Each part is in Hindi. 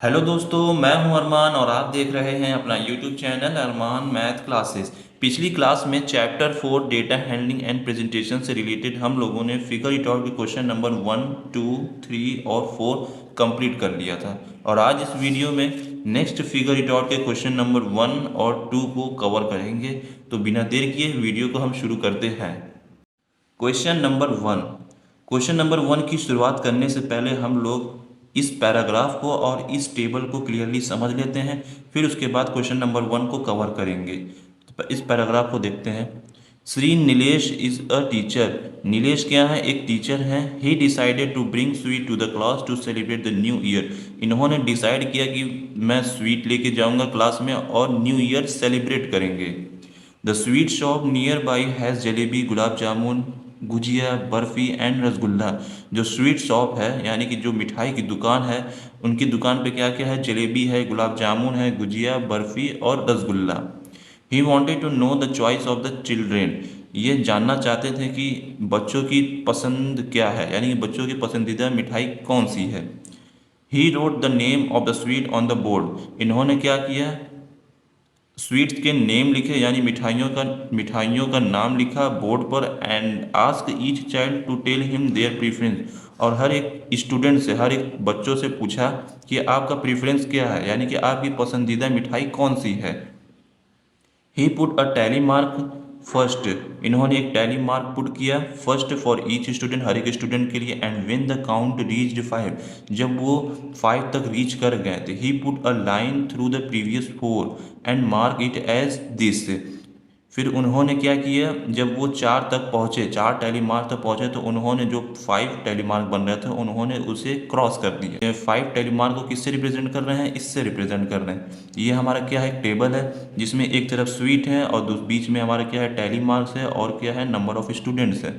हेलो दोस्तों, मैं हूं अरमान और आप देख रहे हैं अपना यूट्यूब चैनल अरमान मैथ क्लासेस। पिछली क्लास में chapter 4 data handling and presentation से रिलेटेड हम लोगों ने फिगर इट आउट के क्वेश्चन नंबर 1, 2, 3 और 4 कंप्लीट कर लिया था। और आज इस वीडियो में नेक्स्ट फिगर इट आउट के क्वेश्चन नंबर 1 और 2 को कवर करेंगे। तो बिना देर किए वीडियो को हम शुरू करते हैं। क्वेश्चन नंबर 1 की शुरुआत करने से पहले हम लोग इस पैराग्राफ को और इस टेबल को क्लियरली समझ लेते हैं। फिर उसके बाद क्वेश्चन नंबर 1 को कवर करेंगे। तो इस पैराग्राफ को देखते हैं। Shri Nilesh is a teacher. Nilesh क्या है? एक टीचर हैं। He decided to bring sweet to the class to celebrate the new year. इन्होंने डिसाइड किया कि मैं स्वीट लेके जाऊंगा क्लास में और न्यू ईयर सेलिब्रेट करेंगे। The sweet shop nearby has jalebi, gulab jamun, gujiya, barfi and rasgulla. जो स्वीट शॉप है यानी कि जो मिठाई की दुकान है, उनकी दुकान पे क्या क्या है? जलेबी है, गुलाब जामुन है, गुजिया, बर्फ़ी और rasgulla. He wanted to know the choice of the children. ये जानना चाहते थे कि बच्चों की पसंद क्या है, यानी कि बच्चों की पसंदीदा मिठाई कौन सी है। He wrote the name of the sweet on the board. इन्होंने क्या किया? स्वीट्स के नेम लिखे यानी मिठाइयों का नाम लिखा बोर्ड पर। And ask each child to tell him their preference. और हर एक स्टूडेंट से, हर एक बच्चों से पूछा कि आपका प्रीफरेंस क्या है, यानी कि आपकी पसंदीदा मिठाई कौन सी है। He put a tally mark first. इन्होंने एक टैली मार्क पुट किया फर्स्ट फॉर ईच स्टूडेंट, हर एक स्टूडेंट के लिए। And when the count reached 5, जब वो 5 तक रीच कर गए थे, he put a line through the previous 4 and mark it as this. फिर उन्होंने क्या किया? जब वो 4 तक पहुँचे, 4 टैली मार्क तक पहुँचे, तो उन्होंने जो 5 टैली मार्क बन रहे थे उन्होंने उसे क्रॉस कर दिया। ये 5 टैली मार्क को किससे रिप्रेजेंट कर रहे हैं? इससे रिप्रेजेंट कर रहे हैं। ये हमारा क्या है? एक टेबल है जिसमें एक तरफ स्वीट है और बीच में हमारा क्या है? टैली मार्क्स है और क्या है? नंबर ऑफ स्टूडेंट्स है।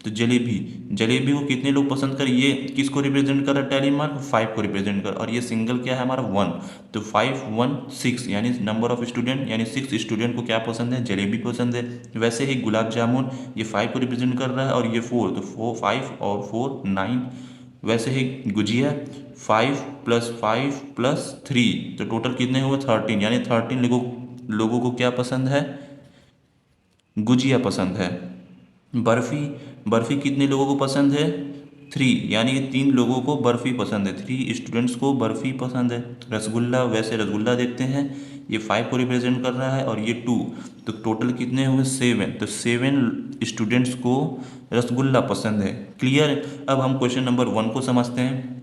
तो जलेबी, जलेबी को कितने लोग पसंद कर? ये किसको रिप्रेजेंट कर रहा है? टैली मार्क 5 को रिप्रेजेंट कर। और ये सिंगल क्या है हमारा? 1। तो 5 1 6 यानी नंबर ऑफ स्टूडेंट, यानी 6 स्टूडेंट को क्या पसंद है? जलेबी पसंद है। वैसे ही गुलाब जामुन, ये 5 को रिप्रेजेंट कर रहा है और ये 4, तो 4 5 और 4 9। वैसे ही गुजिया 5 + 5 + 3, तो टोटल कितने हुए? 13, यानी 13 लोगों को क्या पसंद है? गुजिया पसंद है। बर्फ़ी, बर्फ़ी कितने लोगों को पसंद है? 3, यानी कि 3 लोगों को बर्फ़ी पसंद है। 3 स्टूडेंट्स को बर्फ़ी पसंद है। रसगुल्ला, वैसे रसगुल्ला देखते हैं, ये 5 को रिप्रेजेंट कर रहा है और ये 2, तो टोटल कितने हुए? 7, तो 7 स्टूडेंट्स को रसगुल्ला पसंद है। क्लियर? अब हम क्वेश्चन नंबर 1 को समझते हैं।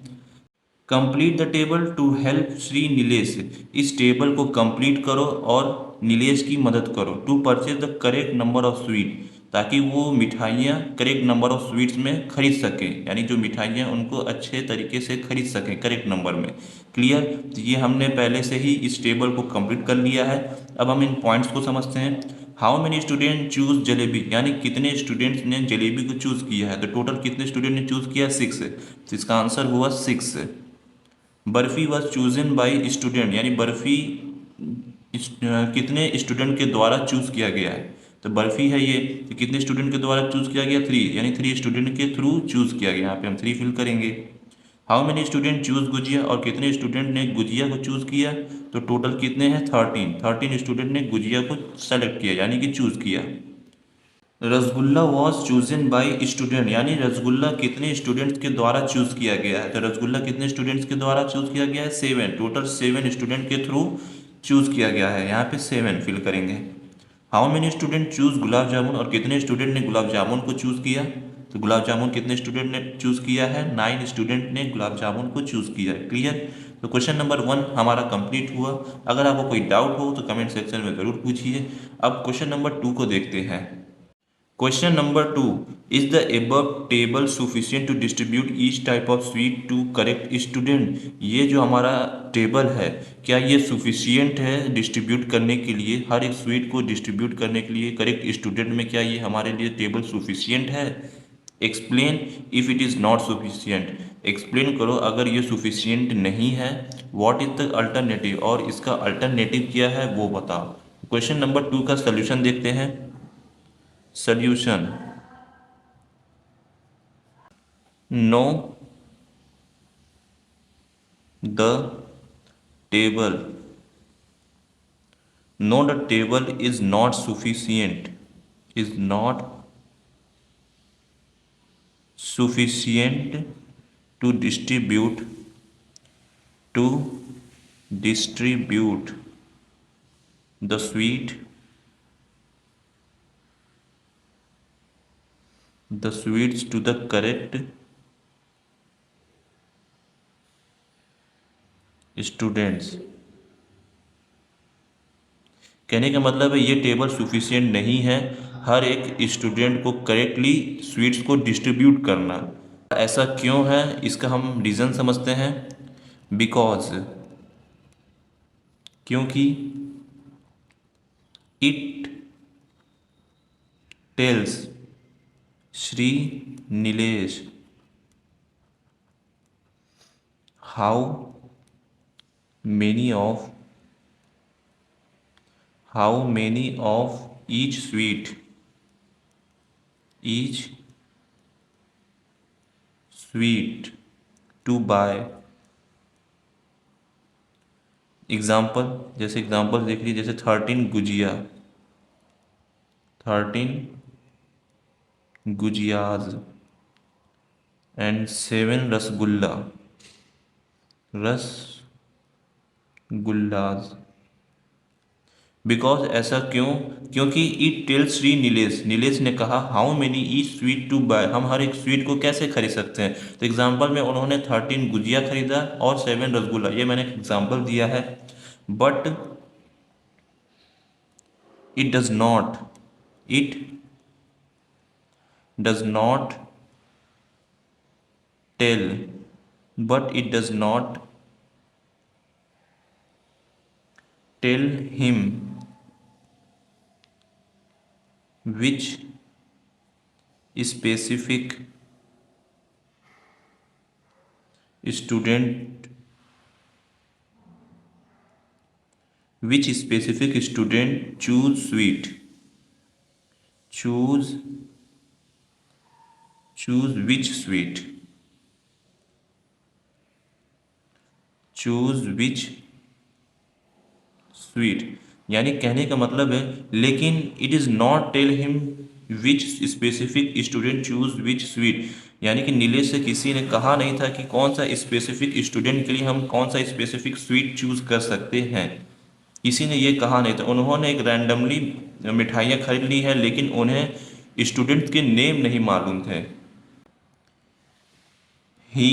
Complete the table to help Shri Nilesh. इस टेबल को कंप्लीट करो और नीलेश की मदद करो to purchase the correct number of sweet, ताकि वो मिठाइयाँ करेक्ट नंबर ऑफ स्वीट्स में खरीद सकें, यानी जो मिठाइयाँ उनको अच्छे तरीके से खरीद सकें करेक्ट नंबर में। क्लियर? तो ये हमने पहले से ही इस टेबल को कंप्लीट कर लिया है। अब हम इन पॉइंट्स को समझते हैं। How many student choose jalebi, यानी कितने स्टूडेंट्स ने जलेबी को चूज़ किया है। तो टोटल कितने स्टूडेंट ने चूज़ किया? 6। तो इसका आंसर हुआ 6। Barfi was chosen by student, यानी बर्फी कितने स्टूडेंट के द्वारा चूज किया गया है। तो बर्फी है ये, तो कितने स्टूडेंट के द्वारा चूज किया गया? 3, यानी 3 स्टूडेंट के थ्रू चूज किया गया। यहाँ पे हम 3 फिल करेंगे। How many student choose gujiya, और कितने स्टूडेंट ने गुजिया को चूज किया। तो टोटल कितने हैं? 13 स्टूडेंट ने गुजिया को सेलेक्ट किया यानी कि चूज किया। Rasgulla was chosen by student, यानी रसगुल्ला कितने स्टूडेंट्स के द्वारा चूज किया गया है। तो रसगुल्ला कितने स्टूडेंट्स के द्वारा चूज किया गया है? 7, टोटल 7 स्टूडेंट के थ्रू चूज किया गया है। यहाँ पे 7 फिल करेंगे। How many student choose gulab jamun, और कितने स्टूडेंट ने गुलाब जामुन को चूज किया। तो गुलाब जामुन कितने स्टूडेंट ने चूज किया है? 9 स्टूडेंट ने गुलाब जामुन को चूज किया है। क्लियर? तो क्वेश्चन नंबर 1 हमारा कंप्लीट हुआ। अगर आपको कोई डाउट हो तो कमेंट सेक्शन में ज़रूर पूछिए। अब क्वेश्चन नंबर 2 को देखते हैं। Question number 2. Is the above table sufficient to distribute each type of sweet to correct student? ये जो हमारा टेबल है, क्या ये sufficient है डिस्ट्रीब्यूट करने के लिए, हर एक स्वीट को डिस्ट्रीब्यूट करने के लिए करेक्ट स्टूडेंट में? क्या ये हमारे लिए टेबल sufficient है? Explain if it is not sufficient. Explain करो अगर ये sufficient नहीं है। व्हाट इज द अल्टरनेटिव, और इसका अल्टरनेटिव क्या है वो बताओ। क्वेश्चन नंबर 2 का सोल्यूशन देखते हैं। Solution: know the table. No, the table is not sufficient. Is not sufficient to to distribute the sweets to the correct students. कहने का मतलब है ये टेबल सफिशिएंट नहीं है हर एक स्टूडेंट को करेक्टली स्वीट्स को डिस्ट्रीब्यूट करना। ऐसा क्यों है इसका हम रीज़न समझते हैं। बिकॉज, क्योंकि it tells Shri Nilesh how many of each sweet to buy। Example, जैसे एग्जाम्पल देख लीजिए, जैसे 13 गुजिया, 13 गुजियाज एंड 7 रसगुल्लाज। बिकॉज, ऐसा क्यों, क्योंकि इट टेल्स श्री नीलेश, नीलेश ने कहा how many each sweet to buy, हम हर एक स्वीट को कैसे खरीद सकते हैं। तो एग्जाम्पल में उन्होंने 13 गुजिया खरीदा और 7 रसगुल्ला, ये मैंने एग्जाम्पल दिया है। But it does not tell but it does not tell him which specific student choose which sweet, यानी कहने का मतलब है, लेकिन it is not tell him which specific student choose which sweet, यानी कि नीलेश से किसी ने कहा नहीं था कि कौन सा स्पेसिफिक स्टूडेंट के लिए हम कौन सा स्पेसिफिक स्वीट चूज कर सकते हैं, किसी ने ये कहा नहीं था। उन्होंने एक रैंडमली मिठाइयाँ खरीद ली है, लेकिन उन्हें स्टूडेंट के नेम नहीं मालूम थे। ही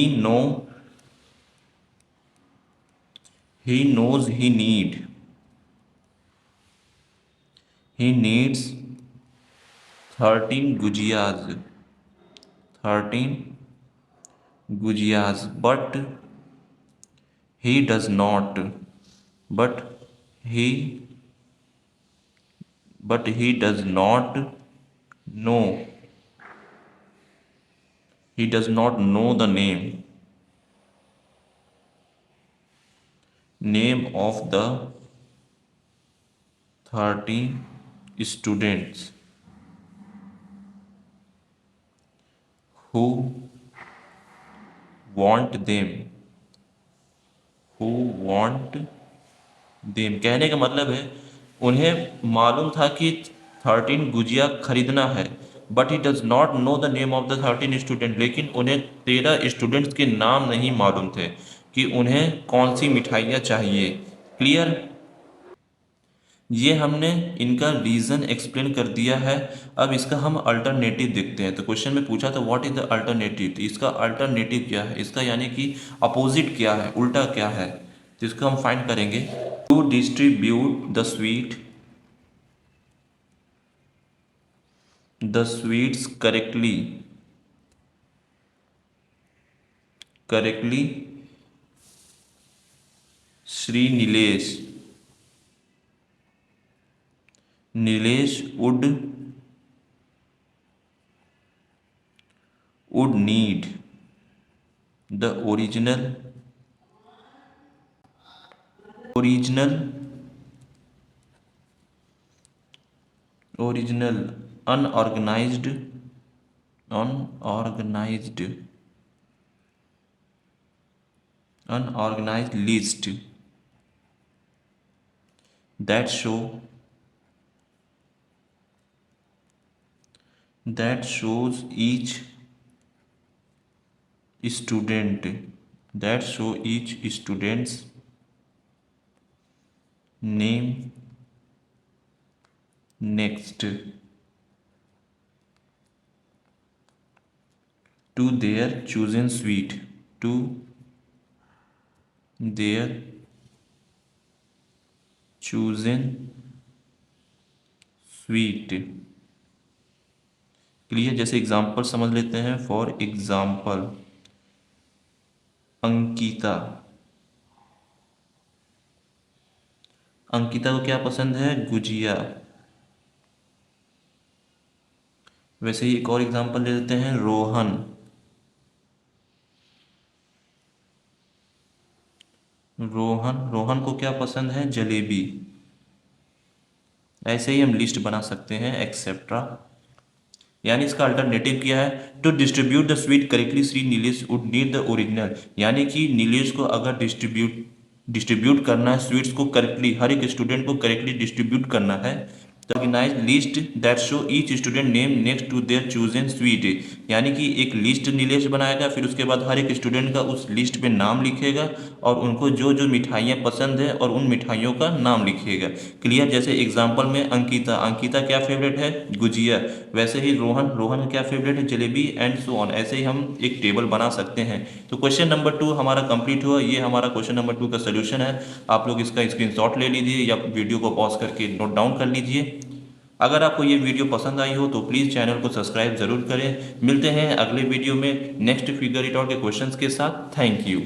knows he needs 13 gujias, but he does not know the name of the 13 students who want them। कहने का मतलब है उन्हें मालूम था कि 13 गुजिया खरीदना है, but he does not know the name of the 13 student, लेकिन उन्हें 13 स्टूडेंट्स के नाम नहीं मालूम थे कि उन्हें कौन सी मिठाइयाँ चाहिए। क्लियर, ये हमने इनका रीज़न एक्सप्लेन कर दिया है। अब इसका हम अल्टरनेटिव देखते हैं। तो क्वेश्चन में पूछा था व्हाट इज द अल्टरनेटिव, तो इसका अल्टरनेटिव क्या है, इसका यानी कि अपोजिट क्या है, उल्टा क्या है, तो इसको हम फाइंड करेंगे। To distribute the sweets correctly Shri Nilesh would need the original unorganized list that shows each student's name next to their chosen suite clear. जैसे एग्जाम्पल समझ लेते हैं। फॉर एग्जाम्पल, अंकिता को क्या पसंद है? गुजिया। वैसे ही एक और एग्जाम्पल ले लेते हैं। रोहन को क्या पसंद है? जलेबी। ऐसे ही हम लिस्ट बना सकते हैं एक्सेट्रा। यानी इसका अल्टरनेटिव क्या है? To distribute the sweet correctly Shri Nilesh would need the original. यानी कि नीलेश को अगर डिस्ट्रीब्यूट करना है स्वीट्स को करेक्टली, हर एक स्टूडेंट को करेक्टली डिस्ट्रीब्यूट करना है, तो organise list that show each student name next to their chosen sweet. यानी कि एक लिस्ट नीलेश बनाएगा, फिर उसके बाद हर एक स्टूडेंट का उस लिस्ट पे नाम लिखेगा और उनको जो जो मिठाइयाँ पसंद है और उन मिठाइयों का नाम लिखेगा। क्लियर। जैसे एग्जाम्पल में अंकिता क्या फेवरेट है? गुजिया। वैसे ही रोहन क्या फेवरेट है? Jalebi, and so on. ऐसे ही हम एक टेबल बना सकते हैं। तो क्वेश्चन नंबर 2 हमारा कंप्लीट हुआ। ये हमारा क्वेश्चन नंबर 2 का सोल्यूशन है। आप लोग इसका स्क्रीनशॉट ले लीजिए या वीडियो को पॉज करके नोट डाउन कर लीजिए। अगर आपको ये वीडियो पसंद आई हो तो प्लीज़ चैनल को सब्सक्राइब ज़रूर करें। मिलते हैं अगले वीडियो में नेक्स्ट फिगर इट आउट के क्वेश्चंस के साथ। Thank you.